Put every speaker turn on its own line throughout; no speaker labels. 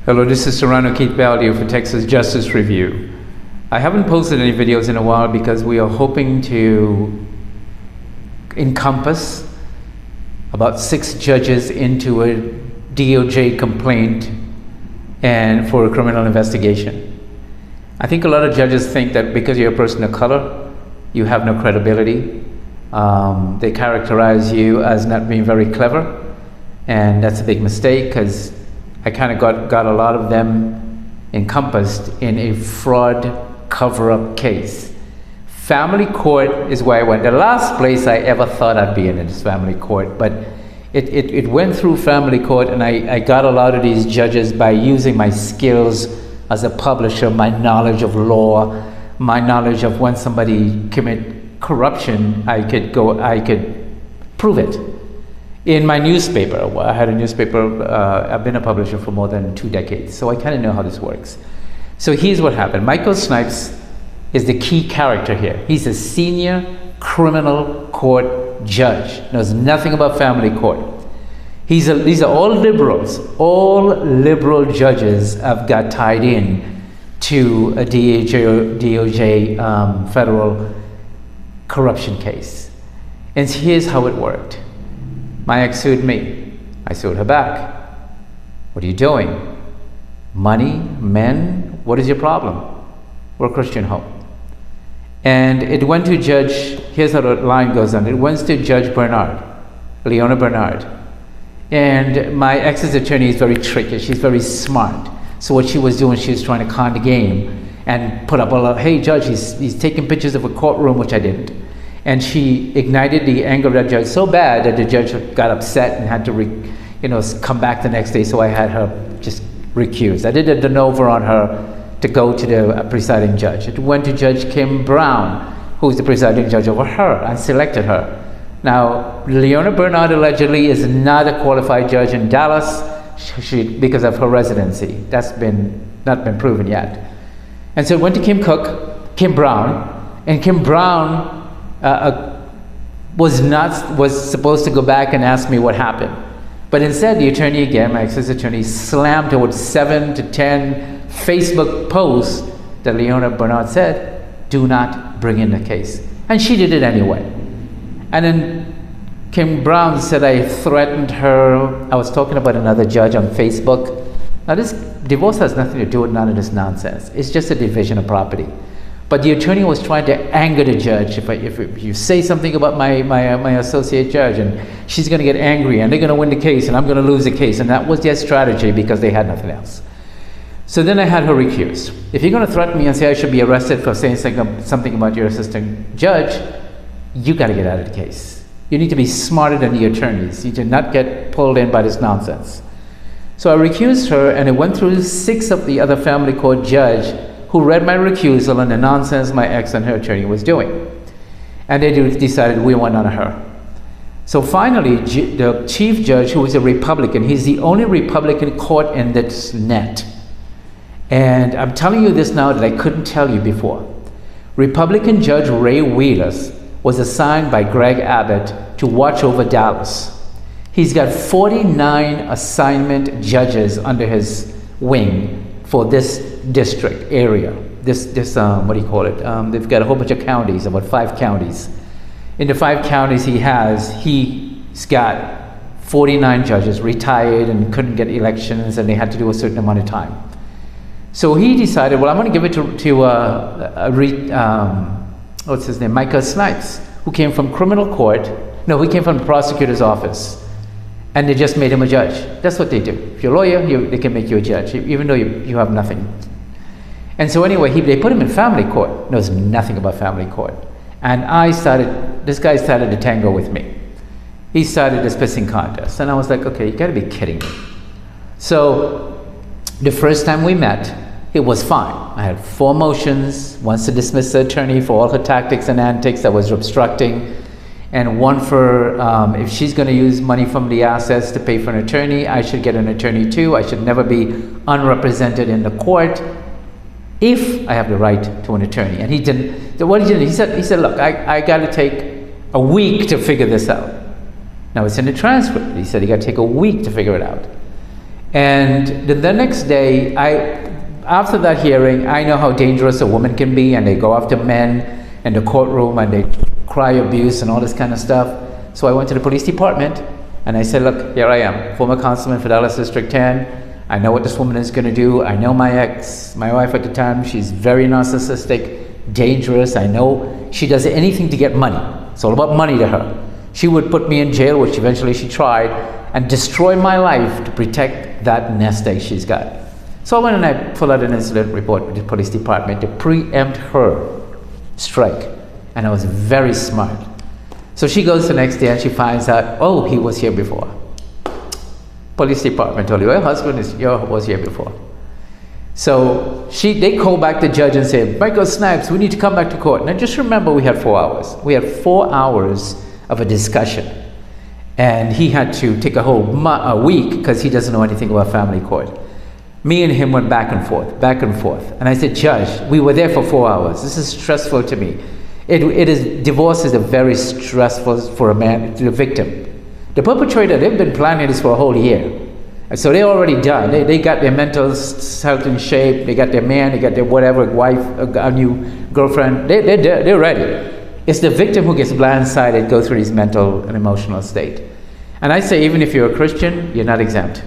Hello, this is Sirrano Keith Baldeo for Texas Justice Review. I haven't posted any videos in a while because we are hoping to encompass about 6 judges into a DOJ complaint and for a criminal investigation. I think a lot of judges think that because you're a person of color, you have no credibility. They characterize you as not being very clever, and that's a big mistake because I kind of got a lot of them encompassed in a fraud cover-up case. Family court is where I went. The last place I ever thought I'd be in is family court, but it went through family court, and I got a lot of these judges by using my skills as a publisher, my knowledge of law, my knowledge of when somebody commit corruption, I could prove it. In my newspaper, I had a newspaper, I've been a publisher for more than 2 decades, so I kind of know how this works. So here's what happened. Michael Snipes is the key character here. He's a senior criminal court judge, knows nothing about family court. These are all liberals. All liberal judges have got tied in to a DOJ federal corruption case. And here's how it worked. My ex sued me. I sued her back. What are you doing? Money, men, what is your problem? We're a Christian home. And it went to Judge, here's how the line goes on. It went to Judge Bernard, Leona Bernard. And my ex's attorney is very tricky. She's very smart. So what she was doing, she was trying to con the game and put up a lot, hey judge, he's taking pictures of a courtroom, which I didn't. And she ignited the anger of that judge so bad that the judge got upset and had to come back the next day, so I had her just recused. I did a de novo on her to go to the presiding judge. It went to Judge Kim Brown, who's the presiding judge over her, and selected her. Now, Leona Bernard allegedly is not a qualified judge in Dallas because of her residency. That's not been proven yet. And so it went to Kim Brown, and Kim Brown was supposed to go back and ask me what happened. But instead, the attorney again, my ex's attorney, slammed her with 7 to 10 Facebook posts that Leona Bernard said, do not bring in the case. And she did it anyway. And then Kim Brown said I threatened her. I was talking about another judge on Facebook. Now this divorce has nothing to do with none of this nonsense. It's just a division of property. But the attorney was trying to anger the judge. If you say something about my associate judge, and she's going to get angry, and they're going to win the case, and I'm going to lose the case. And that was their strategy because they had nothing else. So then I had her recused. If you're going to threaten me and say I should be arrested for saying something about your assistant judge, you got to get out of the case. You need to be smarter than the attorneys. You do not get pulled in by this nonsense. So I recused her, and it went through 6 of the other family court judge who read my recusal and the nonsense my ex and her attorney was doing. And they decided we want none of her. So finally, the chief judge, who was a Republican, he's the only Republican court in this net. And I'm telling you this now that I couldn't tell you before. Republican Judge Ray Wheelers was assigned by Graig Abbott to watch over Dallas. He's got 49 assignment judges under his wing for this district area. What do you call it? They've got a whole bunch of counties, about 5 counties. In the 5 counties he's got 49 judges retired and couldn't get elections, and they had to do a certain amount of time. So he decided, well, I'm going to give it to what's his name, Michael Snipes, who came from criminal court. No, he came from the prosecutor's office. And they just made him a judge. That's what they do. If you're a lawyer, they can make you a judge, even though you have nothing. And so anyway, they put him in family court. Knows nothing about family court. And this guy started to tango with me. He started this pissing contest. And I was like, okay, you gotta be kidding me. So the first time we met, it was fine. I had 4 motions, once to dismiss the attorney for all her tactics and antics that was obstructing, and one for if she's going to use money from the assets to pay for an attorney, I should get an attorney too. I should never be unrepresented in the court if I have the right to an attorney. And he didn't. What he did, he said, look, I got to take a week to figure this out. Now it's in the transcript. He said he got to take a week to figure it out. And the next day, after that hearing, I know how dangerous a woman can be, and they go after men in the courtroom and they cry abuse and all this kind of stuff. So I went to the police department and I said, look, here I am, former councilman for Dallas District 10. I know what this woman is going to do. I know my ex, my wife at the time, she's very narcissistic, dangerous. I know she does anything to get money. It's all about money to her. She would put me in jail, which eventually she tried, and destroy my life to protect that nest egg she's got. So I went and I pulled out an incident report with the police department to preempt her strike. And I was very smart. So she goes the next day and she finds out, oh, he was here before. Police department told you, your husband was here before. So they call back the judge and say, Michael Snipes, we need to come back to court. Now just remember, we had 4 hours. We had 4 hours of a discussion. And he had to take a week because he doesn't know anything about family court. Me and him went back and forth, back and forth. And I said, Judge, we were there for 4 hours. This is stressful to me. Divorce is a very stressful for a man, to the victim. The perpetrator, they've been planning this for a whole year. And so they're already done. They got their mental health in shape. They got their man, they got their whatever, wife, a new girlfriend. They're ready. It's the victim who gets blindsided, go through his mental and emotional state. And I say, even if you're a Christian, you're not exempt.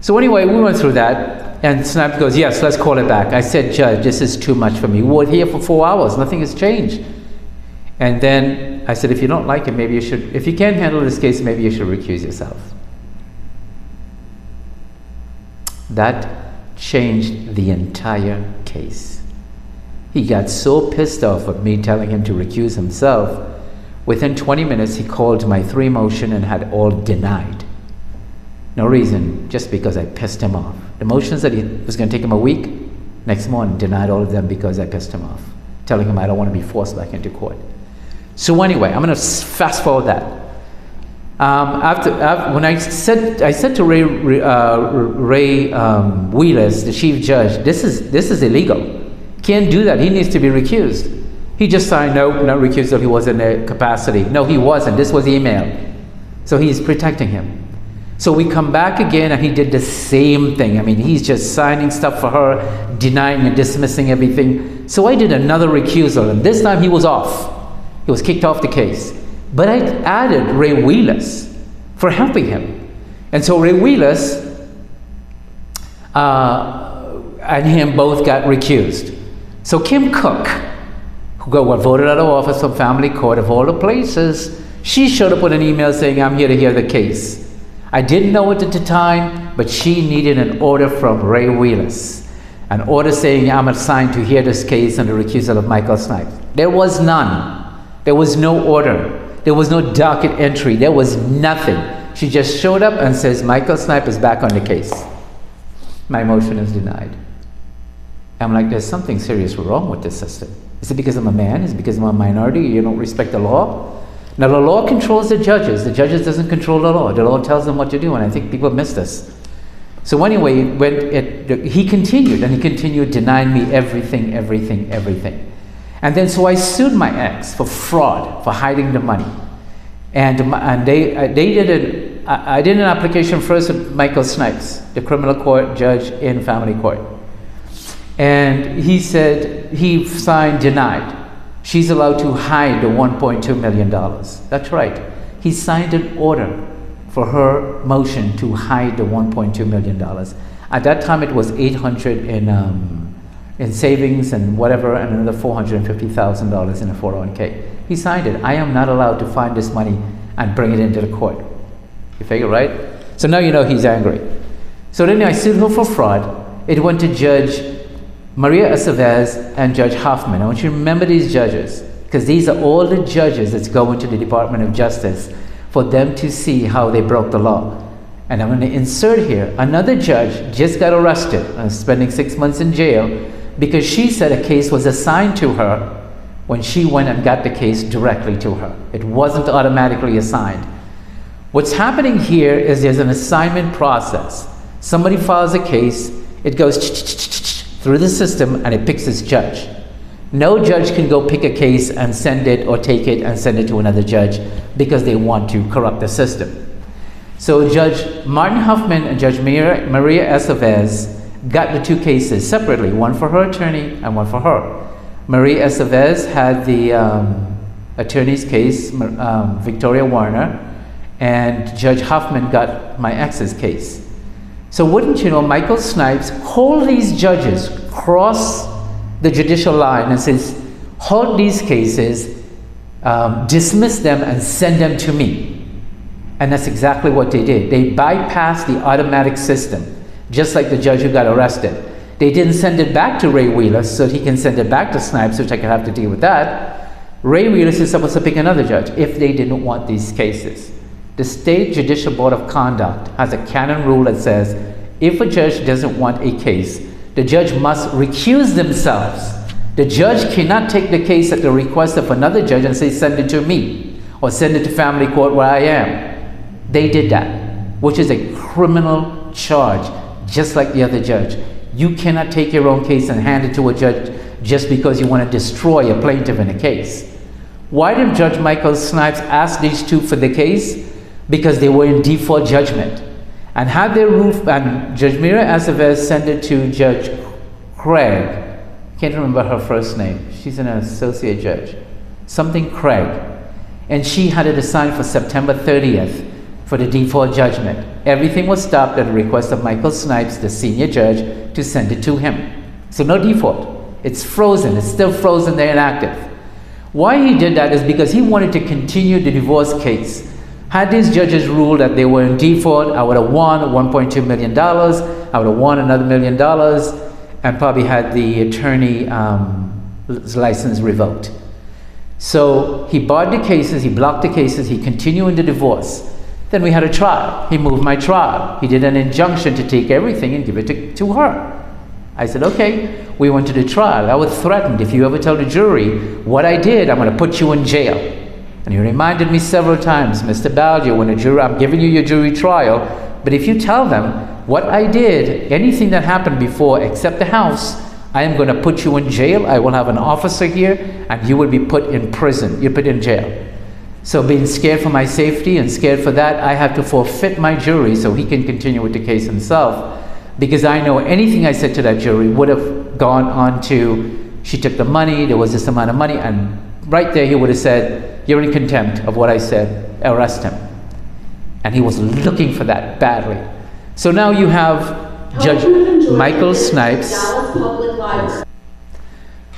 So anyway, we went through that, and Snipes goes, yes, let's call it back. I said, Judge, this is too much for me. We were here for 4 hours. Nothing has changed. And then I said, if you don't like it, maybe you should, if you can't handle this case, maybe you should recuse yourself. That changed the entire case. He got so pissed off at me telling him to recuse himself. Within 20 minutes, he called my 3 motion and had all denied. No reason, just because I pissed him off. The motions that he was going to take him a week, next morning denied all of them because I pissed him off, telling him I don't want to be forced back into court. So anyway, I'm going to fast forward that. When I said to Ray Wheelers, the chief judge, this is illegal. Can't do that. He needs to be recused. He just signed, no, not recusal. He was in a capacity. No, he wasn't. This was email. So he's protecting him. So we come back again, and he did the same thing. I mean, he's just signing stuff for her, denying and dismissing everything. So I did another recusal, and this time he was off. He was kicked off the case. But I added Ray Wheelers for helping him. And so Ray Wheelers and him both got recused. So Kim Cook, who got voted out of office from family court of all the places, she showed up with an email saying, I'm here to hear the case. I didn't know it at the time, but she needed an order from Ray Wheelers. An order saying I'm assigned to hear this case on the recusal of Michael Snipes. There was none. There was no order. There was no docket entry. There was nothing. She just showed up and says, Michael Snipes is back on the case. My motion is denied. I'm like, there's something serious wrong with this system. Is it because I'm a man? Is it because I'm a minority? You don't respect the law? Now, the law controls the judges. The judges doesn't control the law. The law tells them what to do, and I think people miss this. So anyway, he continued, and he continued denying me everything. And then so I sued my ex for fraud, for hiding the money. And I did an application first with Michael Snipes, the criminal court judge in family court. And he said he signed denied. She's allowed to hide the $1.2 million. That's right. He signed an order for her motion to hide the $1.2 million. At that time, it was $800 in savings and whatever, and another $450,000 in a 401k. He signed it. I am not allowed to find this money and bring it into the court. You figure, right? So now you know he's angry. So then I sued her for fraud. It went to Judge Maria Aceves and Judge Hoffman. I want you to remember these judges, because these are all the judges that's going to the Department of Justice for them to see how they broke the law. And I'm going to insert here, another judge just got arrested and spending 6 months in jail because she said a case was assigned to her when she went and got the case directly to her. It wasn't automatically assigned. What's happening here is there's an assignment process. Somebody files a case, it goes through the system, and it picks its judge. No judge can go pick a case and send it or take it and send it to another judge because they want to corrupt the system. So Judge Martin Hoffman and Judge Maria Aceves got the two cases separately, one for her attorney and one for her. Maria Aceves had the attorney's case, Victoria Warner, and Judge Hoffman got my ex's case. So wouldn't you know, Michael Snipes called these judges cross the judicial line and says, hold these cases, dismiss them and send them to me. And that's exactly what they did. They bypassed the automatic system, just like the judge who got arrested. They didn't send it back to Ray Wheeler so he can send it back to Snipes, which I could have to deal with that. Ray Wheeler is supposed to pick another judge if they didn't want these cases. The State Judicial Board of Conduct has a canon rule that says if a judge doesn't want a case, the judge must recuse themselves. The judge cannot take the case at the request of another judge and say, send it to me, or send it to family court where I am. They did that, which is a criminal charge, just like the other judge. You cannot take your own case and hand it to a judge just because you want to destroy a plaintiff in a case. Why did Judge Michael Snipes ask these two for the case? Because they were in default judgment. And had their rule, and Judge Maria Aceves sent it to Judge Graig. Can't remember her first name. She's an associate judge. Something Graig. And she had it assigned for September 30th for the default judgment. Everything was stopped at the request of Michael Snipes, the senior judge, to send it to him. So no default. It's frozen. It's still frozen there, inactive. Why he did that is because he wanted to continue the divorce case. Had these judges ruled that they were in default, I would have won $1.2 million. I would have won another $1 million and probably had the attorney license revoked. So he barred the cases, he blocked the cases, he continued in the divorce. Then we had a trial. He moved my trial. He did an injunction to take everything and give it to her. I said, okay, we went to the trial. I was threatened, if you ever tell the jury what I did, I'm going to put you in jail. And he reminded me several times, Mr. Baldeo, when a jury, I'm giving you your jury trial, but if you tell them what I did, anything that happened before except the house, I am going to put you in jail. I will have an officer here and you will be put in prison. You're put in jail. So being scared for my safety and scared for that, I have to forfeit my jury so he can continue with the case himself, because I know anything I said to that jury would have gone on to, she took the money, there was this amount of money, and right there he would have said, you're in contempt of what I said, arrest him. And he was looking for that badly. So now you have Judge Michael Snipes.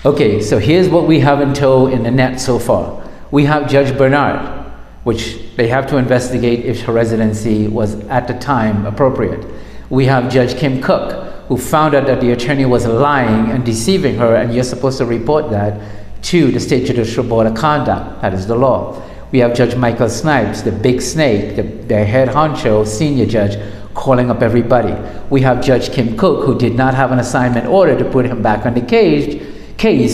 Okay, so here's what we have in tow in the net so far. We have Judge Bernard, which they have to investigate if her residency was at the time appropriate. We have Judge Kim Cook, who found out that the attorney was lying and deceiving her, and you're supposed to report that to the State Judicial Board of Conduct. That is the law. We have Judge Michael Snipes, the big snake, the head honcho, senior judge, calling up everybody. We have Judge Kim Cook, who did not have an assignment order to put him back on the case.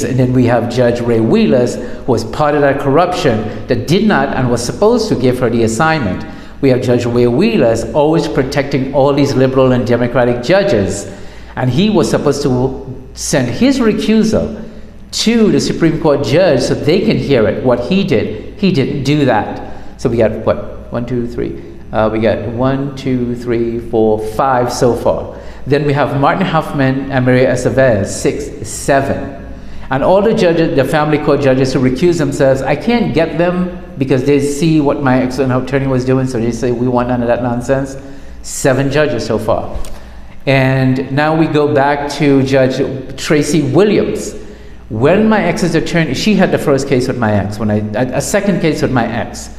And then we have Judge Ray Wheeler, who was part of that corruption that did not and was supposed to give her the assignment. We have Judge Ray Wheeler always protecting all these liberal and Democratic judges. And he was supposed to send his recusal to the Supreme Court judge so they can hear it, what he did. He didn't do that. So we got what? 1, 2, 3. We got 1, 2, 3, 4, 5 so far. Then we have Martin Hoffman and Maria Aceves, 6, 7. And all the judges, the family court judges who recuse themselves, I can't get them because they see what my excellent attorney was doing, so they say we want none of that nonsense. 7 judges so far. And now we go back to Judge Tracy Williams. When my ex's attorney, she had the first case with my ex, a second case with my ex.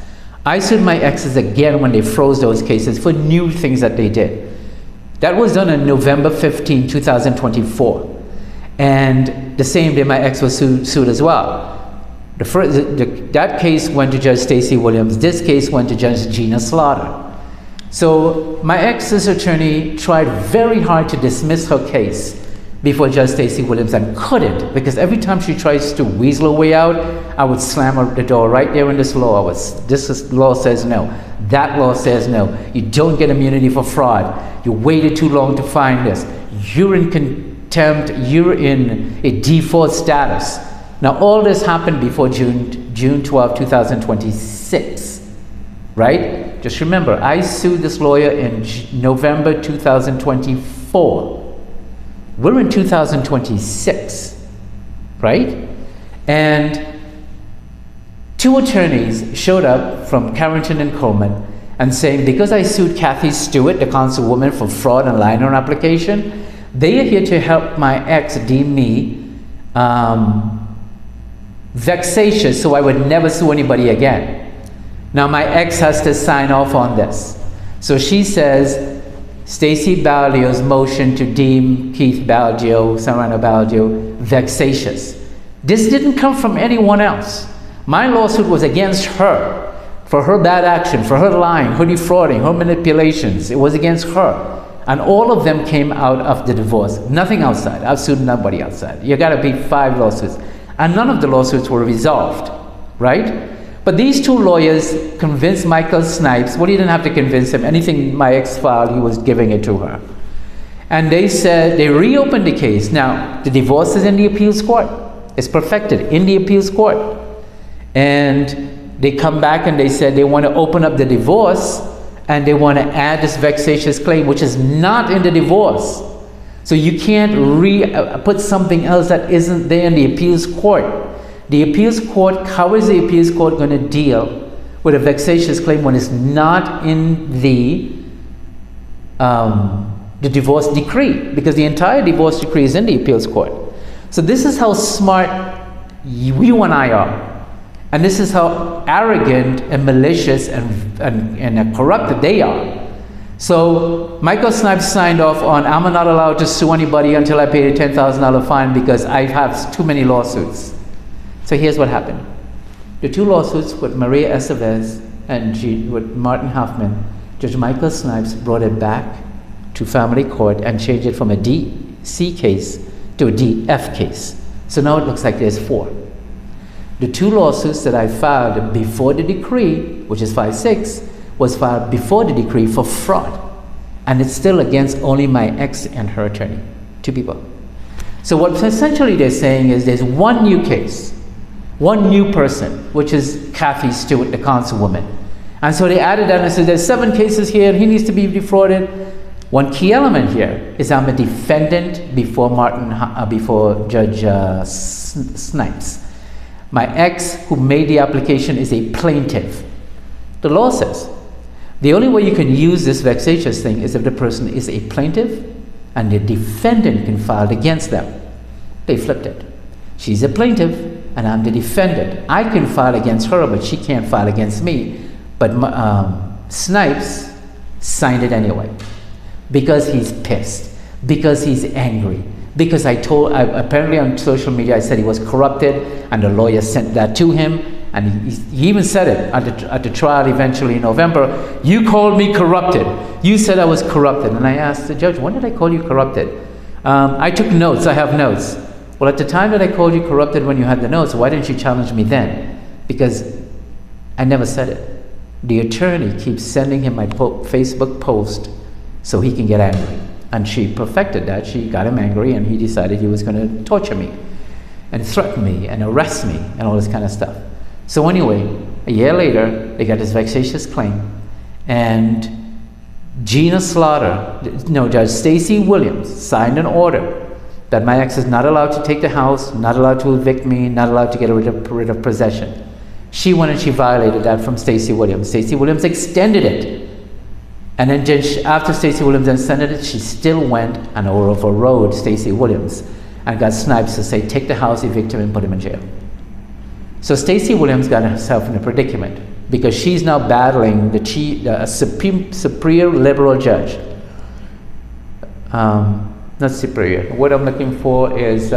I sued my exes again when they froze those cases for new things that they did. That was done on November 15, 2024. And the same day my ex was sued as well. That case went to Judge Staci Williams. This case went to Judge Gina Slaughter. So my ex's attorney tried very hard to dismiss her case before Judge Staci Williams and couldn't, because every time she tries to weasel her way out, I would slam the door right there in this law. This law says no. That law says no. You don't get immunity for fraud. You waited too long to find this. You're in contempt. You're in a default status. Now all this happened before June 12, 2026, right? Just remember, I sued this lawyer in November 2024. We're in 2026, right? And 2 attorneys showed up from Carrington and Coleman and saying, because I sued Kathy Stewart, the councilwoman, for fraud and lying on her application, they are here to help my ex deem me vexatious, so I would never sue anybody again. Now my ex has to sign off on this. So she says, Staci Baldeo's motion to deem Keith Baldeo, Sirrano Baldeo, vexatious. This didn't come from anyone else. My lawsuit was against her for her bad action, for her lying, her defrauding, her manipulations. It was against her. And all of them came out of the divorce. Nothing outside. I've sued nobody outside. You gotta be 5 lawsuits. And none of the lawsuits were resolved, right? But these 2 lawyers convinced Michael Snipes, well, he didn't have to convince him. Anything my ex filed, he was giving it to her. And they said, they reopened the case. Now, the divorce is in the appeals court. It's perfected in the appeals court. And they come back and they said they want to open up the divorce and they want to add this vexatious claim, which is not in the divorce. So you can't put something else that isn't there in the appeals court. The appeals court, how is the appeals court going to deal with a vexatious claim when it's not in the divorce decree? Because the entire divorce decree is in the appeals court. So this is how smart you and I are. And this is how arrogant and malicious and corrupt they are. So Michael Snipes signed off on, I'm not allowed to sue anybody until I pay a $10,000 fine because I have too many lawsuits. So here's what happened. The 2 lawsuits with Maria Aceves and with Martin Hoffman, Judge Michael Snipes brought it back to family court and changed it from a DC case to a DF case. So now it looks like there's 4. The 2 lawsuits that I filed before the decree, which is 5-6, was filed before the decree for fraud. And it's still against only my ex and her attorney, 2 people. So what essentially they're saying is there's 1 new case, 1 new person, which is Kathy Stewart, the councilwoman. And so they added that and said there's 7 cases here and he needs to be defrauded. One key element here is I'm a defendant before Judge Snipes. My ex who made the application is a plaintiff. The law says the only way you can use this vexatious thing is if the person is a plaintiff and the defendant can file against them. They flipped it. She's a plaintiff and I'm the defendant. I can file against her, but she can't file against me. But Snipes signed it anyway because he's pissed, because he's angry, because apparently on social media I said he was corrupted and the lawyer sent that to him, and he even said it at the trial eventually in November. You called me corrupted. You said I was corrupted. And I asked the judge, when did I call you corrupted? I took notes. I have notes. Well, at the time that I called you corrupted when you had the notes, why didn't you challenge me then? Because I never said it. The attorney keeps sending him my Facebook post so he can get angry. And she perfected that. She got him angry and he decided he was going to torture me and threaten me and arrest me and all this kind of stuff. So anyway, a year later, they got this vexatious claim. And Judge Staci Williams signed an order that my ex is not allowed to take the house, not allowed to evict me, not allowed to get rid of possession. She went and she violated that from Staci Williams. Staci Williams extended it. And then after Staci Williams extended it, she still went and overrode Staci Williams and got Snipes to say, take the house, evict him, and put him in jail. So Staci Williams got herself in a predicament because she's now battling the superior liberal judge. Not superior. What I'm looking for is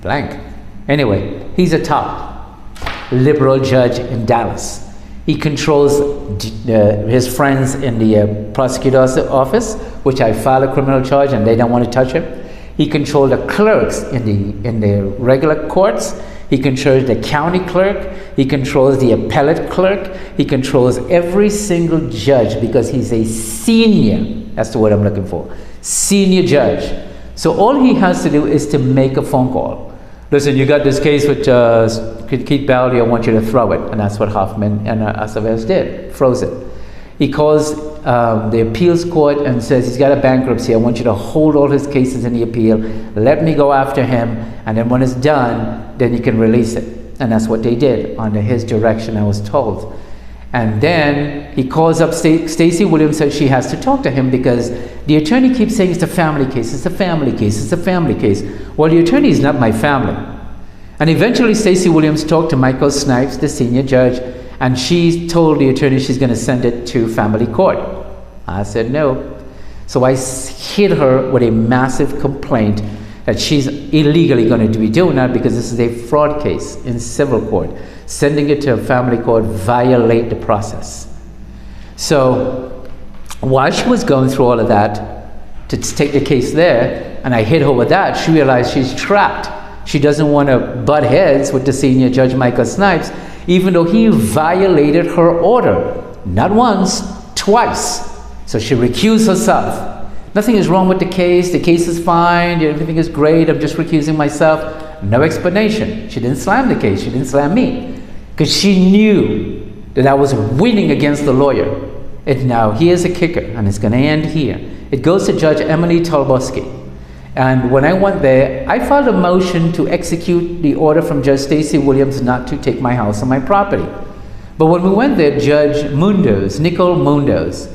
blank. Anyway, he's a top liberal judge in Dallas. He controls his friends in the prosecutor's office, which I filed a criminal charge and they don't want to touch him. He controlled the clerks in the regular courts. He controls the county clerk. He controls the appellate clerk. He controls every single judge because he's a senior. That's the word I'm looking for. Senior judge. So all he has to do is to make a phone call. listen, you got this case with Keith Baldeo, I want you to throw it. And that's what Hoffman and Aceves did, froze it. He calls the appeals court and says he's got a bankruptcy. I want you to hold all his cases in the appeal. Let me go after him, and then when it's done, then you can release it. And that's what they did under his direction, I was told. And then he calls up Staci Williams, says she has to talk to him because the attorney keeps saying it's a family case, it's a family case, it's a family case. Well, the attorney is not my family. And eventually Staci Williams talked to Michael Snipes, the senior judge, and she told the attorney she's going to send it to family court. I said no. So I hit her with a massive complaint that she's illegally going to be doing that because this is a fraud case in civil court. Sending it to a family court violate the process. So while she was going through all of that to take the case there, and I hit her with that, she realized she's trapped. She doesn't want to butt heads with the senior judge, Michael Snipes, even though he violated her order. Not once, twice. So she recused herself. Nothing is wrong with the case is fine, everything is great, I'm just recusing myself. No explanation. She didn't slam the case, she didn't slam me. Because she knew that I was winning against the lawyer. And now here's a kicker, and it's going to end here. It goes to Judge Emily Tolbosky. And when I went there, I filed a motion to execute the order from Judge Staci Williams not to take my house and my property. But when we went there, Judge Munoz, Nichole Munoz,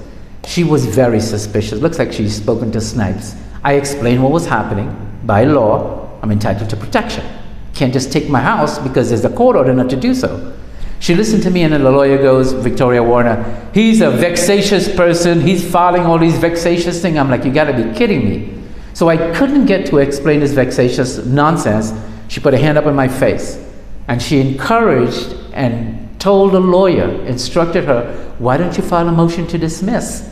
she was very suspicious. Looks like she's spoken to Snipes. I explained what was happening. By law, I'm entitled to protection. Can't just take my house because there's a court order not to do so. She listened to me, and then the lawyer goes, Victoria Warner, he's a vexatious person. He's filing all these vexatious things. I'm like, you got to be kidding me. So I couldn't get to explain this vexatious nonsense. She put a hand up in my face, and she encouraged and told the lawyer, instructed her, why don't you file a motion to dismiss?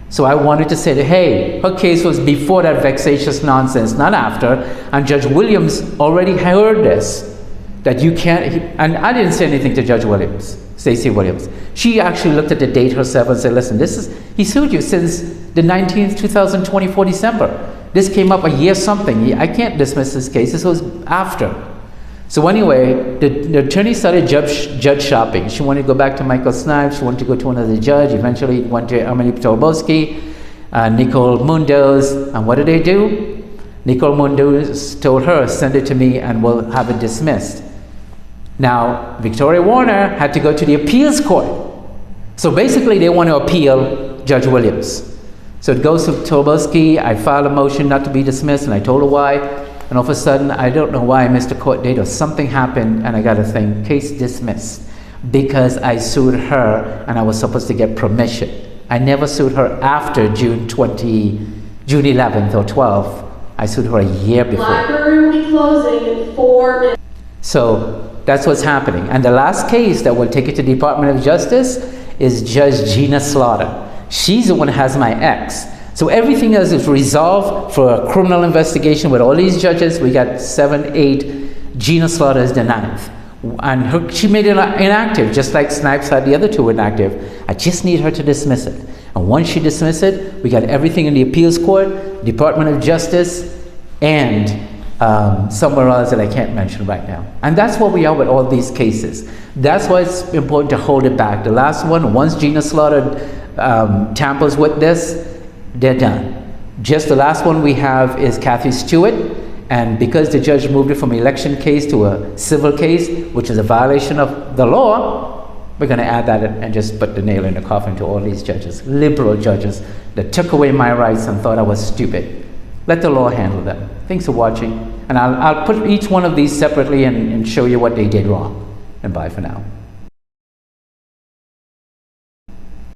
So I wanted to say that, hey, her case was before that vexatious nonsense, not after. And Judge Williams already heard this, that you can't, and I didn't say anything to Judge Williams, Staci Williams. She actually looked at the date herself and said, listen, he sued you since the 19th, 2024 December. This came up a year something. I can't dismiss this case. This was after. So anyway, the attorney started judge shopping. She wanted to go back to Michael Snipes. She wanted to go to another judge. Eventually it went to Emily Tolbosky, Nichole Munoz. And what did they do? Nichole Munoz told her, send it to me and we'll have it dismissed. Now, Victoria Warner had to go to the appeals court. So basically they want to appeal Judge Williams. So it goes to Tolbosky. I filed a motion not to be dismissed, and I told her why. And all of a sudden, I don't know why I missed a court date or something happened, and I got a thing, case dismissed. Because I sued her, and I was supposed to get permission. I never sued her after June 11th or 12th. I sued her a year before.
Library will be closing in 4 minutes.
So that's what's happening. And the last case that will take it to the Department of Justice is Judge Gina Slaughter. She's the one that has my ex. So everything else is resolved for a criminal investigation with all these judges. We got 7, 8. Gina Slaughter is the 9th. And she made it inactive, just like Snipes had the other 2 inactive. I just need her to dismiss it. And once she dismisses it, we got everything in the appeals court, Department of Justice, and somewhere else that I can't mention right now. And that's where we are with all these cases. That's why it's important to hold it back. The last one, once Gina Slaughter tampers with this, they're done. Just the last one we have is Kathy Stewart, and because the judge moved it from an election case to a civil case, which is a violation of the law, we're going to add that and just put the nail in the coffin to all these judges, liberal judges that took away my rights and thought I was stupid. Let the law handle them. Thanks for watching, and I'll put each one of these separately and show you what they did wrong. And bye for now.